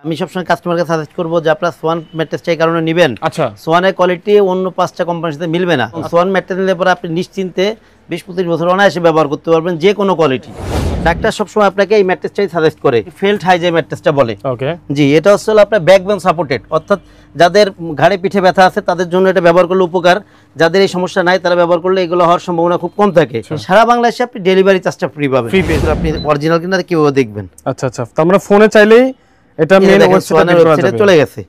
আমি সবসময় কাস্টমারকে সাজেস্ট করবো যে আপনারা সোয়ান ম্যাট্রেসটা এই কারণে নেবেন। আচ্ছা, সোয়ানের কোয়ালিটি অন্য 5টা কোম্পানির সাথে মিলবে না। সোয়ান ম্যাট্রেস নিলে পরে আপনি নিশ্চিন্তে 20-25 বছর অনায়াসে ব্যবহার করতে পারবেন, যে কোনো কোয়ালিটি। ডাক্তার সবসময় আপনাকে এই ম্যাট্রেসটাই সাজেস্ট করে, ফেল্ট হাই যে ম্যাট্রেসটা বলে। ওকে জি, এটা হচ্ছে আপনার ব্যাকবোন সাপোর্টেড, অর্থাৎ যাদের ঘাড়ে পিঠে ব্যথা আছে তাদের জন্য এটা ব্যবহার করলে উপকার, যাদের এই সমস্যা নাই তারা ব্যবহার করলে এগুলো হওয়ার সম্ভাবনা খুব কম থাকে। সারা বাংলাদেশে আপনি ডেলিভারি চার্জটা ফ্রি পাবেন। আপনি অরিজিনাল কিনা কিভাবে দেখবেন? আচ্ছা আচ্ছা, তো আমরা ফোনে চাইলেই এটা মেন ওয়েবসাইটে চলে গেছে।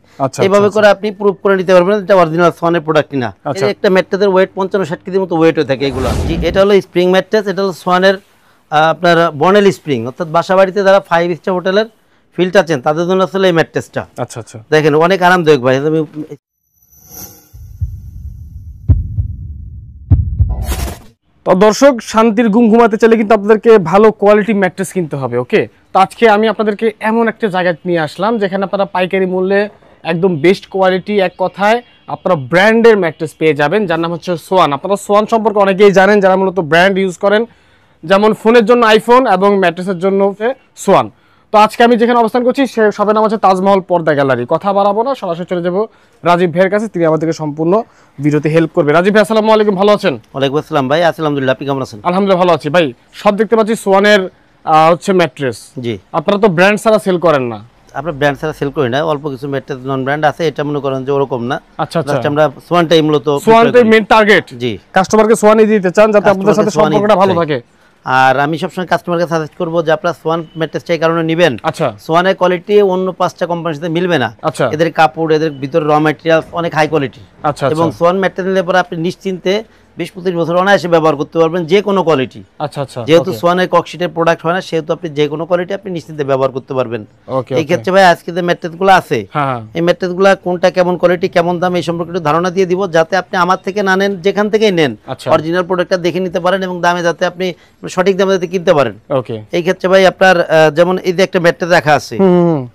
এইভাবে করে আপনি প্রুফ করে নিতে পারবেন এটা অরিজিনাল সোয়ানের প্রোডাক্ট কিনা। এই একটা ম্যাট্রেসের ওয়েট 55-60 কেজির মতো ওয়েট হয়ে থাকে এগুলো। জি, এটা হলো স্প্রিং ম্যাট্রেস, এটা হলো সোয়ানের আপনার বনেল স্প্রিং, অর্থাৎ বাসা বাড়িতে যারা 5 স্টার হোটেলের ফিল্ড আছেন তাদের জন্য আসলে এই ম্যাট্রেসটা। আচ্ছা আচ্ছা, দেখেন অনেক আরামদায়ক ভাই। তো দর্শক, শান্তির ঘুম ঘুমাতে চাইলে কিন্তু আপনাদেরকে ভালো কোয়ালিটি ম্যাট্রেস কিনতে হবে। ওকে, তো আজকে আমি আপনাদেরকে এমন একটা জায়গায় নিয়ে আসলাম যেখানে আপনারা পাইকারি মূল্যে একদম বেস্ট কোয়ালিটি, এক কথায় আপনারা ব্র্যান্ডের ম্যাট্রেস পেয়ে যাবেন, যার নাম হচ্ছে সোয়ান। আপনারা সোয়ান সম্পর্কে অনেকেই জানেন যারা মূলত ব্র্যান্ড ইউজ করেন, যেমন ফোনের জন্য আইফোন এবং ম্যাট্রেসের জন্য সোয়ান। তো আজকে আমি যেখানে অবস্থান করছি সে শপের নাম হচ্ছে তাজমহল পর্দা গ্যালারি। কথা বাড়াবো না, সরাসরি চলে যাবো রাজীব ভাইয়ের কাছে, তিনি আমাদেরকে সম্পূর্ণ ভিডিওতে হেল্প করবে। রাজীব ভাই, আসসালামু আলাইকুম, ভালো আছেন? ওয়ালাইকুম আসসালাম ভাই, আলহামদুলিল্লাহ, আপনি কেমন আছেন? আলহামদুলিল্লাহ ভালো আছি ভাই। সব দেখতে পাচ্ছি সোয়ানের হচ্ছে ম্যাট্রেস। জি, আপনারা তো ব্র্যান্ড ছাড়া সেল করেন না? আমরা ব্র্যান্ড ছাড়া সেল করি না, অল্প কিছু ম্যাট্রেস নন ব্র্যান্ড আছে, এটা মনে করেন যে ওরকম না। আচ্ছা আচ্ছা, আমরা সোয়ানটাই মূলত, সোয়ানটাই মেইন টার্গেট। জি, কাস্টমারকে সোয়ানই দিতে চান যাতে আপনাদের সাথে সম্পর্কটা ভালো থাকে। আর আমি সবসময় কাস্টমারকে সাজেস্ট করবো যে আপনারা সোয়ান ম্যাট্রেসটা এই কারণে নেবেন। আচ্ছা, সোয়ানের কোয়ালিটি অন্য 5টা কোম্পানির সাথে মিলবে না। আচ্ছা, এদের কাপড়, এদের ভিতরে র ম্যাটেরিয়াল অনেক হাই কোয়ালিটি। আচ্ছা, এবং সোয়ান ম্যাট্রেস নিলে পরে আপনি নিশ্চিন্তে 20-25 বছর অনায়াসে ব্যবহার করতে পারবেন, যে কোনো কোয়ালিটি। আচ্ছা আচ্ছা, যেহেতু সোয়ানের ককশিটের প্রোডাক্ট হয় না, সেহেতু আপনি যে কোনো কোয়ালিটি আপনি নিশ্চিন্তে ব্যবহার করতে পারবেন। এই ক্ষেত্রে ভাই আজকে যে ম্যাট্রেসগুলো আছে, এই ম্যাট্রেসগুলো কোনটা কেমন কোয়ালিটি, কেমন দাম, এই সম্পর্কে একটু ধারণা দিয়ে দিব, যাতে আপনি আমার থেকে না নেন, যেখান থেকেই নেন অরিজিনাল প্রোডাক্টটা দেখে নিতে পারেন এবং দামে যাতে আপনি সঠিক দামে যাতে কিনতে পারেন। এই ক্ষেত্রে ভাই আপনার যেমন এই যে একটা ম্যাট্রেস রাখা আছে,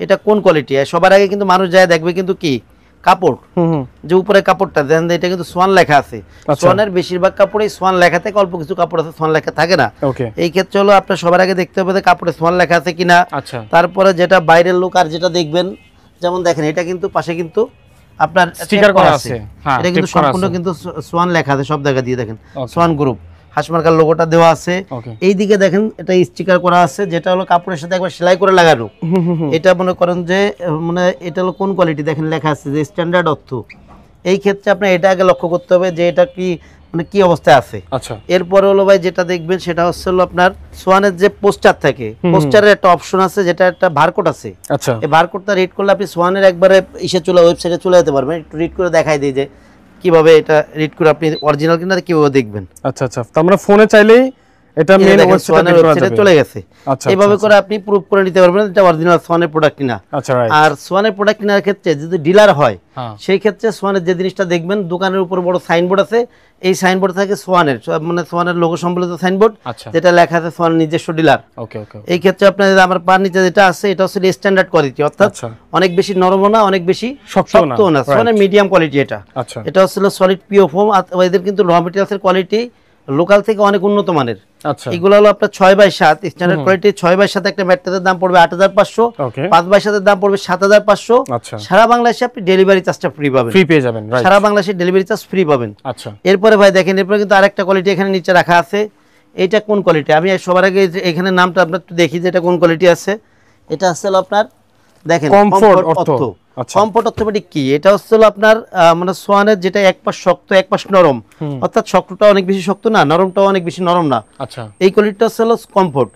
এটা কোন কোয়ালিটি? সবার আগে কিন্তু মানুষ যায় দেখবে কিন্তু কি কাপড়, যে উপরে কাপড়টা দেখেন, এটা কিন্তু সোয়ান লেখা আছে। সোয়ানের বেশিরভাগ কাপড়েই সোয়ান লেখা থাকে, অল্প কিছু কাপড় আছে সোয়ান লেখা থাকে না। এই ক্ষেত্রে হলো আপনার সবার আগে দেখতে হবে যে কাপড়ে সোয়ান লেখা আছে কিনা। তারপরে যেটা বাইরের লোক আর যেটা দেখবেন, যেমন দেখেন এটা কিন্তু পাশে কিন্তু আপনার স্টিকার করা আছে, এটা কিন্তু সম্পূর্ণ কিন্তু সোয়ান লেখা আছে সব জায়গা দিয়ে, দেখেন সোয়ান গ্রুপ হাসমার্কার লোগোটা দেওয়া আছে। এইদিকে দেখেন এটা স্টিকার করা আছে, যেটা হলো কাপড়ের সাথে একবার সেলাই করে লাগানো। এটা মনে করেন যে মানে এটা হলো কোন কোয়ালিটি, দেখেন লেখা আছে যে স্ট্যান্ডার্ড অর্থ। এই ক্ষেত্রে আপনার এটা আগে লক্ষ্য করতে হবে যে এটা কি মানে কি অবস্থায় আছে। এরপরে হলো ভাই যেটা দেখবেন সেটা হচ্ছে হলো আপনার সোয়ানের যে পোস্টার থাকে, পোস্টারের একটা অপশন আছে যেটা একটা বারকোড আছে। এই বারকোডটা রিড করলে আপনি সোয়ানের একবারে ওয়েবসাইটে চলে যেতে পারবেন। একটু রিড করে দেখাই দিই যে কিভাবে এটা রিড করে আপনি অরিজিনাল কিনা কিভাবে দেখবেন। আচ্ছা আচ্ছা, তো আমরা ফোনে চাইলেই এটা মেইন ওয়েবসাইটে চলে গেছে। এইভাবে করে আপনি প্রুফ করে নিতে পারবেন এটা অরিজিনাল সোয়ানের প্রোডাক্ট কিনা। আর সোয়ানের প্রোডাক্ট কেনার ক্ষেত্রে যদি ডিলার হয়, সেই ক্ষেত্রে সোয়ানের যে জিনিসটা দেখবেন, দোকানের উপর বড় সাইনবোর্ড আছে, এই সাইনবোর্ড থাকে সোয়ানের, মানে সোয়ানের লোগো সম্বলিত সাইনবোর্ড, যেটা লেখা আছে সোয়ানের নিজস্ব ডিলার। এই ক্ষেত্রে আপনার আমার পার নিচে যেটা আছে এটা হচ্ছে স্ট্যান্ডার্ড কোয়ালিটি, অর্থাৎ অনেক বেশি নরমও না, অনেক বেশি শক্তও না, সোয়ানের মিডিয়াম কোয়ালিটি। এটা হচ্ছে সলিড পিও ফোম। এদের কিন্তু র মেটেরিয়ালসের কোয়ালিটি লোকাল থেকে অনেক উন্নত মানের। এগুলো হলো আপনার 6x7 স্ট্যান্ডার্ড কোয়ালিটি। 6x7 একটা ম্যাট্রেসের দাম পড়বে 8500, 5x7 এর দাম পড়বে 7500। সারা বাংলাদেশে আপনি ডেলিভারি চার্জটা ফ্রি পাবেন, ফ্রি পেয়ে যাবেন। সারা বাংলাদেশে ডেলিভারি চার্জ ফ্রি পাবেন। এরপরে ভাই দেখেন, এরপরে কিন্তু আরেকটা কোয়ালিটি এখানে নিচে রাখা আছে। এটা কোন কোয়ালিটি? আমি সবার আগে এখানে নামটা আপনার একটু দেখি যে এটা কোন কোয়ালিটি আছে। এটা আসলে আপনার দেখেন কমফোর্ট অর্থ। কমফোর্ট অর্থোপেডিক কি? এটা হচ্ছে আপনার মানে সোয়ানের যেটা এক পাশ শক্ত এক পাশ নরম, অর্থাৎ শক্তটা অনেক বেশি শক্ত না, নরমটাও অনেক বেশি নরম না। এই কোয়ালিটিটা হচ্ছে কমফোর্ট।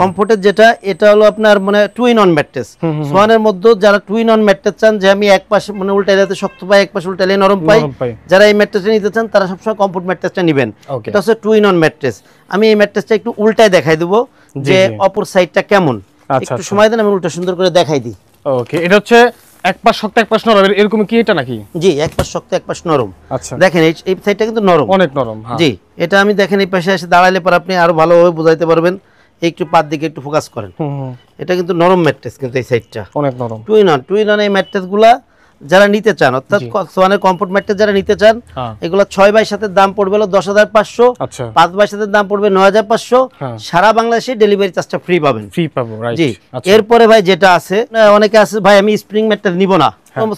কমফোর্টের যেটা এটা হলো আপনার মানে টু ইন ওয়ান ম্যাট্রেস। সোয়ানের মধ্যে যারা টু ইন ওয়ান ম্যাট্রেস চান, যে আমি এক পাশে মানে উল্টাইলে শক্ত পাই, এক পাশে উল্টাইলে নরম পাই, যারা এই ম্যাট্রেসটা নিতে চান তারা সবসময় কমফোর্ট ম্যাট্রেসটা নেবেন। এটা হচ্ছে টু ইন ওয়ান ম্যাট্রেস। আমি এই ম্যাট্রেসটা একটু উল্টায় দেখাই দেবো যে অপর সাইডটা কেমন। একটু সময় দেন, আমি উল্টা সুন্দর করে দেখাই দিই। ওকে, এটা হচ্ছে এক পাশ শক্ত এক পাশ নরম, এরকম কি এটা নাকি? জি, এক পাশ শক্ত এক পাশ নরম। আচ্ছা, দেখেন এই সাইডটা কিন্তু নরম, অনেক নরম। জি, এটা আমি দেখেন এই পাশে এসে দাঁড়াইলে পর আপনি আরো ভালোভাবে বুঝাইতে পারবেন। একটু পাত দিকে একটু ফোকাস করেন, এটা কিন্তু নরম ম্যাট্রেস, কিন্তু এই সাইডটা অনেক নরম। টু ইন ওয়ান এই ম্যাট্রেসগুলা যারা নিতে চান, অর্থাৎ সোয়ানের কমফোর্ট ম্যাট্রেস যারা নিতে চান, এগুলো 6x7 এর দাম পড়বে হলো 10,500, 5x7 এর দাম পড়বে 9,500, সারা বাংলাদেশে ডেলিভারি চার্জটা ফ্রি পাবেন। ফ্রি পাবো, রাইট। জি। এরপরে ভাই যেটা আছে, অনেকে আছে ভাই আমি স্প্রিং ম্যাট্রেস নিব না,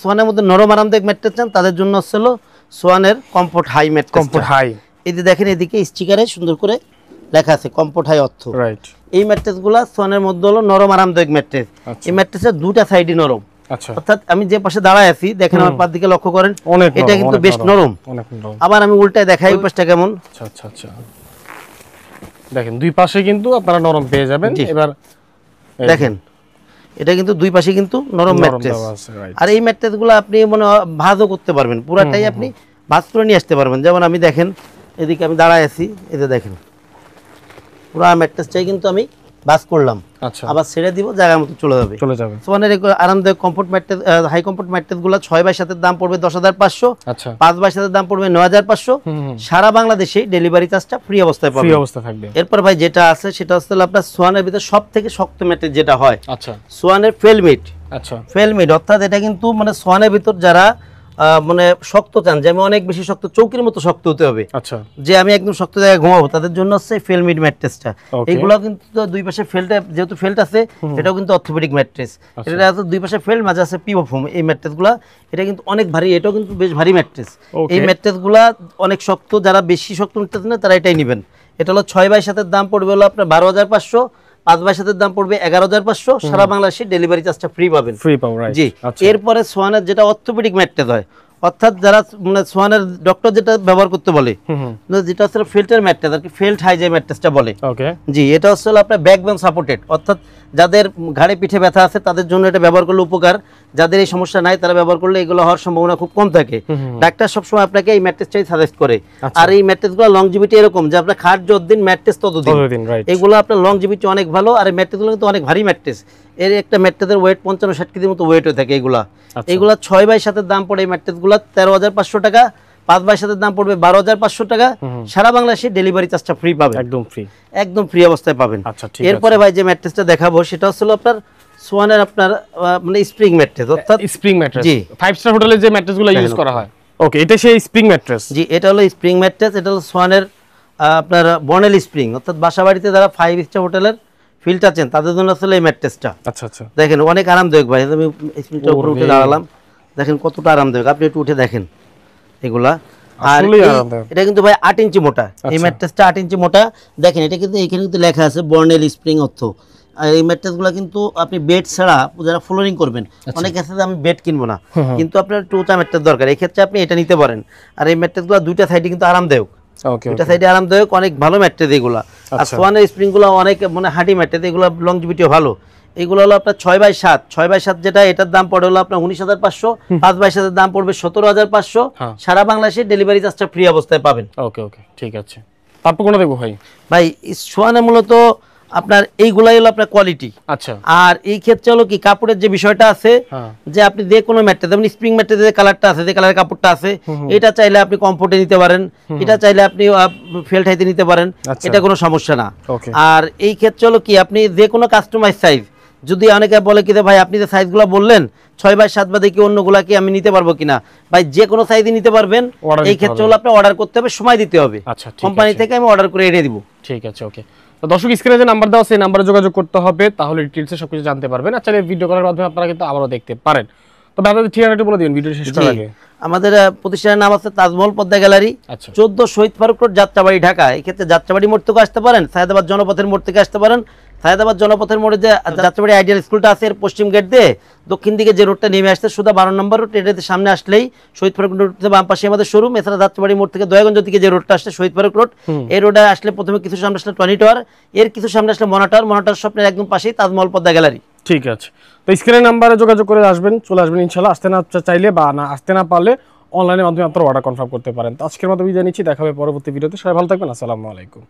সোয়ানের মধ্যে নরম আরামদায়ক ম্যাট্রেস চান, তাদের জন্য হলো সোয়ানের comfort high mattress. Comfort high, এই যে দেখেন এদিকে স্টিকারে সুন্দর করে লেখা আছে কমফোর্ট হাই অর্থ, রাইট। এই ম্যাট্রেসগুলো সোয়ানের মধ্যে হলো নরম আরামদায়ক ম্যাট্রেস। এই ম্যাট্রেসের দুটো সাইডই নরম, অর্থাৎ আমি যে পাশে দাঁড়ায় আছি দেখেন আমার পাশ দিকে লক্ষ্য করেন, এটা কিন্তু বেশ নরম। আবার আমি উল্টায় দেখাই ওই পাশটা কেমন। আচ্ছা আচ্ছা আচ্ছা, দেখেন দুই পাশে কিন্তু আপনারা নরম পেয়ে যাবেন। এবার দেখেন এটা কিন্তু দুই পাশে কিন্তু নরম ম্যাট্রেস, আর এই ম্যাট্রেসগুলো আপনি মনে ভাঁজও করতে পারবেন, পুরাটাই আপনি ভাঁজ করে নিয়ে আসতে পারবেন। যেমন আমি দেখেন এদিকে আমি দাঁড়ায় আছি, এই যে দেখেন পুরো ম্যাট্রেসটাই কিন্তু আমি ভাঁজ করলাম, আবার ছেড়ে দিব, জায়গার মতো চলে যাবে। সোয়ানের আরামদায়ক কমফোর্ট ম্যাট্রেস, হাই কমফোর্ট ম্যাট্রেসগুলো 6x7 এর দাম পড়বে 10,500, 5x7 এর দাম পড়বে 9,500, সারা বাংলাদেশে ডেলিভারি চার্জটা ফ্রি অবস্থায় পাবেন, ফ্রি অবস্থা থাকবে। এরপর ভাই যেটা আছে সেটা হচ্ছে আপনার সোয়ানের ভিতর সবথেকে শক্ত ম্যাট্রেস যেটা হয়, সোয়ানের ফেলমিট। ফেলমিট অর্থাৎ এটা কিন্তু মানে সোয়ানের ভিতর যারা মানে শক্ত চান, যে আমি অনেক বেশি শক্ত, চৌকির মতো শক্ত হতে হবে, যে আমি একদম শক্ত জায়গায় ঘুমাবো, তাদের জন্য হচ্ছে ফেলমিট ম্যাট্রেসটা। এইগুলো কিন্তু দুই পাশে ফেলটা, যেহেতু ফেল্ট আছে এটাও কিন্তু অর্থোপেডিক ম্যাট্রেস, এটা আছে দুই পাশে ফেল্ট, মাঝে আছে পিভো ফোম। এই ম্যাট্রেসগুলো এটা কিন্তু অনেক ভারী, এটাও কিন্তু বেশ ভারী ম্যাট্রেস। এই ম্যাট্রেসগুলো অনেক শক্ত, যারা বেশি শক্ত নিতে চান তারা এটাই নেবেন। এটা হলো 6x7 এর দাম পড়বে হলো আপনার 12,500, 5x7 এর দাম পড়বে 11,500, সারা বাংলাদেশে ডেলিভারি চার্জটা ফ্রি পাবেন। জি। এরপরে সোয়ানের যেটা অর্থোপেডিক ম্যাট্রেস হয়, অর্থাৎ যারা মানে সোয়ানের ডক্টর যেটা ব্যবহার করতে বলে, যেটা হচ্ছে ফিল্টার ম্যাট্রেস আর কি, ফেল্ট হাই যে ম্যাট্রেসটা বলে। জি। এটা হচ্ছে আপনার ব্যাকবোন সাপোর্টেড, অর্থাৎ যাদের ঘাড়ে পিঠে ব্যথা আছে তাদের জন্য এটা ব্যবহার করলে উপকার, যাদের এই সমস্যা নাই তারা ব্যবহার করলে এগুলো হওয়ার সম্ভাবনা খুব কম থাকে। ডাক্তার সবসময় আপনাকে এই ম্যাট্রেসটাই সাজেস্ট করে। আর এই ম্যাট্রেসগুলো লংজিভিটি এরকম যে আপনার খাট যতদিন ম্যাট্রেস ততদিন, এগুলো আপনার লংজিভিটি অনেক ভালো। আর এই ম্যাট্রেসগুলো কিন্তু অনেক ভারী ম্যাট্রেস, এর একটা ম্যাট্রেসের ওয়েট 55-60 কেজির মতো ওয়েট হয়ে থাকে। এগুলা 6x7 এর দাম পড়ে এই ম্যাট্রেসগুলো 13,500 টাকা, 5x7 এর দাম পড়বে 12,500 টাকা, সারা বাংলাদেশে ডেলিভারি চার্জটা ফ্রি পাবেন, একদম ফ্রি, একদম ফ্রি অবস্থায় পাবেন। এরপরে ভাই যে ম্যাট্রেসটা দেখাবো সেটা হচ্ছে আপনার সোয়ানের আপনার মানে স্প্রিং ম্যাট্রেস, অর্থাৎ স্প্রিং ম্যাট্রেস। জি। 5 স্টার হোটেলে যে ম্যাট্রেসগুলো ইউজ করা হয়, ওকে, এটা সেই স্প্রিং ম্যাট্রেস। জি। এটা হলো স্প্রিং ম্যাট্রেস, এটা হলো সোয়ানের আপনার বনেল স্প্রিং, অর্থাৎ বাসাবাড়িতে যারা 5 স্টার হোটেলের ফিল্ড আছেন তাদের জন্য আসলে এই ম্যাট্রেসটা। আচ্ছা আচ্ছা। দেখেন অনেক আরামদায়ক ভাই, আমি স্প্রিংটার উপরে উঠে দাঁড়ালাম, দেখেন কতটা আরামদায়ক, আপনি একটু উঠে দেখেন এগুলা। আর এটা কিন্তু ভাই 8 ইঞ্চি মোটা, এই ম্যাট্রেসটা 8 ইঞ্চি মোটা। দেখেন এটা কিন্তু এখানে কিন্তু লেখা আছে বর্নেল স্প্রিং অর্থ। আর এই ম্যাট্রেসগুলো কিন্তু আপনি বেড ছাড়া যারা ফ্লোরিং করবেন, অনেক আছে আমি বেড কিনবো না, কিন্তু আপনার একটু উঁচা ম্যাট্রেস দরকার, এই ক্ষেত্রে আপনি এটা নিতে পারেন। আর এই ম্যাট্রেসগুলো দুইটা সাইডে কিন্তু আরামদায়ক, দুইটা সাইডে আরামদায়ক, অনেক ভালো ম্যাট্রেস এগুলা। আর সোয়ানের স্প্রিংগুলো অনেক মানে হার্ডি ম্যাট্রেস, এগুলো লংজিভিটিও ভালো। এগুলো হলো আপনার 6x7 যেটা, এটার দাম পড়ে হলো আপনার 19,500, 5x7 এর দাম পড়বে 17,500, সারা বাংলাদেশে ডেলিভারি চার্জটা ফ্রি অবস্থায় পাবেন। ওকে ওকে, ঠিক আছে। তারপর কোনটা দেখবো ভাই? ভাই সোয়ানে মূলত আপনার এইগুলাই হলো আপনার কোয়ালিটি। আচ্ছা। আর এই ক্ষেত্রে হলো কি কাপড়ের যে বিষয়টা আছে, যে আপনি যে কোনো ম্যাট্রেস, যেমন স্প্রিং ম্যাট্রেসের যে কালারটা আছে, যে কালারের কাপড়টা আছে, এটা চাইলে আপনি কমফোর্টে নিতে পারেন, এটা চাইলে আপনি ফেল্ট হাইতে নিতে পারেন, এটা কোনো সমস্যা না। আর এই ক্ষেত্রে হলো কি আপনি যে কোনো কাস্টমাইজ সাইজ, যদি অনেকে বলে কি ভাই আপনি যে সাইজগুলো বললেন 6x7 বাদে কি অন্যগুলা কি আমি নিতে পারবো কিনা, ভাই যে কোনো সাইজই নিতে পারবেন। এই ক্ষেত্রে হলো আপনি অর্ডার করতে হবে, সময় দিতে হবে, কোম্পানি থেকে আমি অর্ডার করে এনে দিব। ঠিক আছে, ওকে। তো দর্শক স্ক্রিনে যে নাম্বার দেওয়া আছে এই নাম্বারে যোগাযোগ করতে হবে, তাহলে ডিটেইলসে সবকিছু জানতে পারবেন। আচ্ছা, এই ভিডিও কলের মাধ্যমে আপনারা কিন্তু আবারও দেখতে পারেন। তবে আপনাদের ঠিকানাটা বলে দিন ভিডিও শেষ করার আগে। আমাদের প্রতিষ্ঠানের নাম আছে তাজমহল পদ্মা গ্যালারি, 14 শহীদ ফারুক রোড, যাত্রাবাড়ি, ঢাকা। এই ক্ষেত্রে যাত্রাবাড়ি মোড় থেকে আসতে পারেন, সায়েদাবাদ জনপথের মোড় থেকে আসতে পারেন। সায়েদাবাদ জনপথের মোড়ে যে যাত্রাবাড়ি আইডিয়াল স্কুলটা আছে এর পশ্চিম গেট দিয়ে দক্ষিণ দিকে যে রোডটা নেমে আসছে সুদা 12 নম্বর রোড, এটাতে সামনে আসলেই শহীদ ফারুক রোড বাম পাশে আমাদের শোরুম। এছাড়া যাত্রাবাড়ি মোড় থেকে দয়াগঞ্জ দিকে যে রোডটা আসছে শহীদ ফারুক রোড, এই রোডে আসলে প্রথমে কিছু সামনে আসলে টনি টাওয়ার, এর কিছু সামনে আসলে মনা টাওয়ার, মনা টাওয়ার স্বপ্নের একদম পাশেই তাজমহল পদ্মা গ্যালারি। ঠিক আছে, তো স্ক্রিনের নাম্বারে যোগাযোগ করে আসবেন, চলে আসবেন ইনশাআল্লাহ। আসতে না চাইলে বা না আসতে না পারলে অনলাইনের মাধ্যমে আপনারা অর্ডার কনফার্ম করতে পারেন। তো আজকের মতো বিদায় নিচ্ছি, দেখা হবে পরবর্তী ভিডিওতে। সবাই ভালো থাকবেন, আসসালামু আলাইকুম।